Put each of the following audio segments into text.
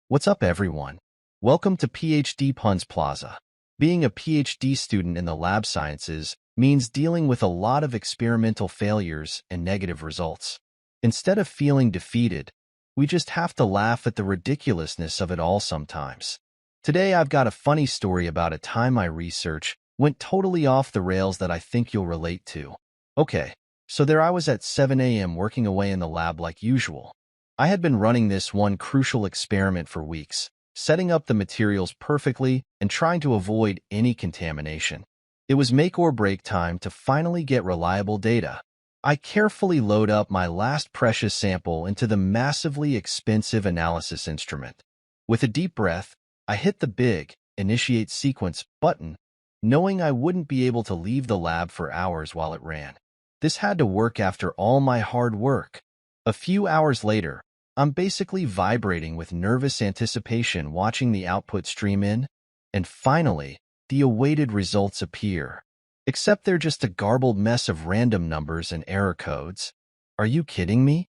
What's up, everyone? Welcome to PhD Puns Plaza. Being a PhD student in the lab sciences means dealing with a lot of experimental failures and negative results. Instead of feeling defeated, we just have to laugh at the ridiculousness of it all sometimes. Today, I've got a funny story about a time my research went totally off the rails that I think you'll relate to. Okay, so there I was at 7 a.m. working away in the lab like usual. I had been running this one crucial experiment for weeks, setting up the materials perfectly and trying to avoid any contamination. It was make or break time to finally get reliable data. I carefully load up my last precious sample into the massively expensive analysis instrument. With a deep breath, I hit the big Initiate Sequence button, knowing I wouldn't be able to leave the lab for hours while it ran. This had to work after all my hard work. A few hours later, I'm basically vibrating with nervous anticipation watching the output stream in, and finally, the awaited results appear. Except they're just a garbled mess of random numbers and error codes. Are you kidding me?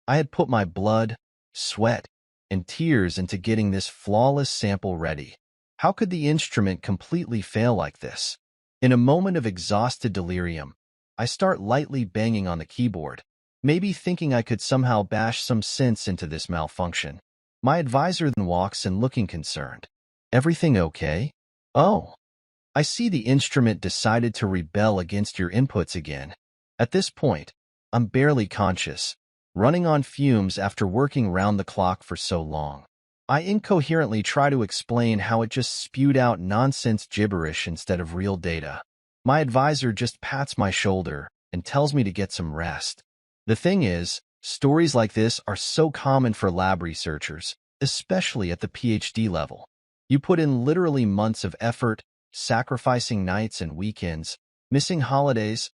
I had put my blood, sweat, and tears into getting this flawless sample ready. How could the instrument completely fail like this? In a moment of exhausted delirium, I start lightly banging on the keyboard, maybe thinking I could somehow bash some sense into this malfunction. My advisor then walks in looking concerned. Everything okay? Oh, I see the instrument decided to rebel against your inputs again. At this point, I'm barely conscious, running on fumes after working round the clock for so long. I incoherently try to explain how it just spewed out nonsense gibberish instead of real data. My advisor just pats my shoulder and tells me to get some rest. The thing is, stories like this are so common for lab researchers, especially at the PhD level. You put in literally months of effort, sacrificing nights and weekends, missing holidays,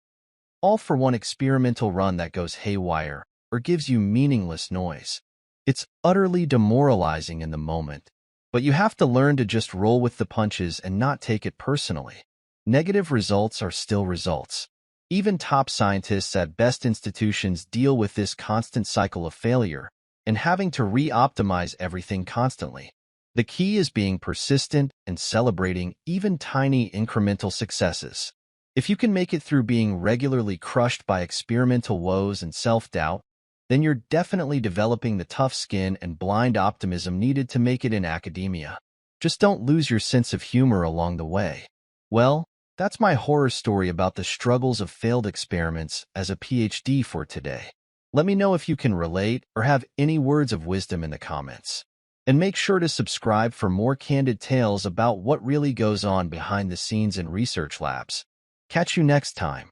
all for one experimental run that goes haywire or gives you meaningless noise. It's utterly demoralizing in the moment, but you have to learn to just roll with the punches and not take it personally. Negative results are still results. Even top scientists at best institutions deal with this constant cycle of failure and having to re-optimize everything constantly. The key is being persistent and celebrating even tiny incremental successes. If you can make it through being regularly crushed by experimental woes and self-doubt, then you're definitely developing the tough skin and blind optimism needed to make it in academia. Just don't lose your sense of humor along the way. Well, that's my horror story about the struggles of failed experiments as a PhD for today. Let me know if you can relate or have any words of wisdom in the comments. And make sure to subscribe for more candid tales about what really goes on behind the scenes in research labs. Catch you next time.